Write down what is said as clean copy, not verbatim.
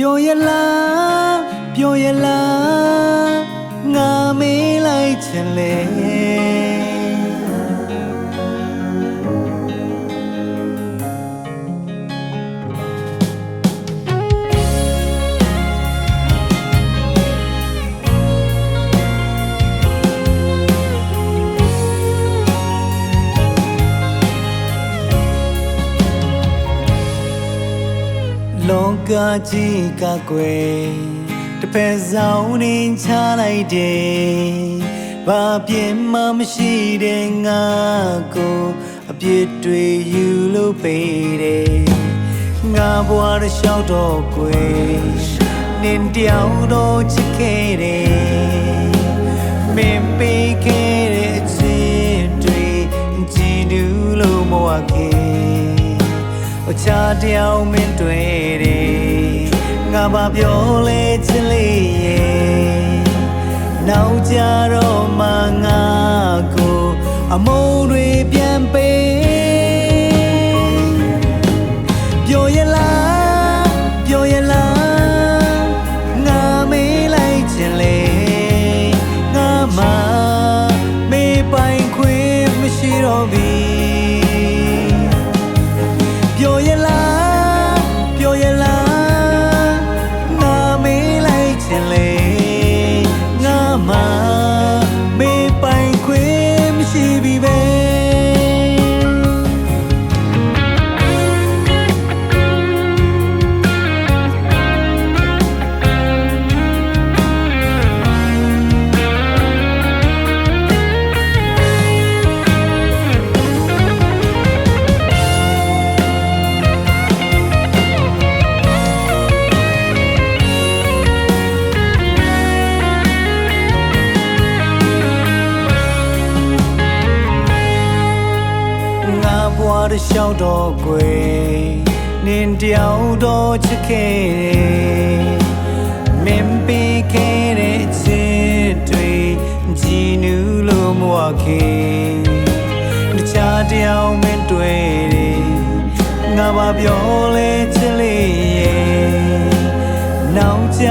ပြောရလားပြောရလားငါမေးလိုက်ချင်လေလောကကြီးကကွယ်တစ်ဖက်ဆောင်နေချလိုက်တယ်ဘာပြင်းမှမရှိတဲ့ငါကိုအပြစ်တွေယူလို့ပေးတယ်ငါဘဝတစ်လျှောက်တော့ကွယ်နင်တယောက်တော့ချစ်ခဲ့တယ်မင်းပေးခဲ့တဲ့ချစ်တွေကြည်နူးလို့မဝခဲ့ချာတယောက်မင်းတွေ့တယ်ငါဘာပြောလဲချစ်လေးရဲ့နောက်ကြတော့မှငါကိုအမုန်းတွေပြန်ပေးပြောရလားပြောရလားငါမေးလိုက်ချင်လေငါမှမေးပိုင်ခွင့်မရှိတော့ပြီပြောရလားပြောရလားငါမေးလိုက်ချင်လေငါမှမေးပိုင်ခွင့်မရှိပြီပဲဘွားတစ်လျှောက်တော့ကွယ်နင်တယောက်တော့ချစ်ခဲ့တယ်မင်းပေးခဲ့တဲ့ချစ်တွေကြည်နူးလို့မဝခဲ့တခြားတယောက်မင်းတွေ့တယ်ငါဘာပြောလဲချစ်လေးရဲ့နောက်ကြ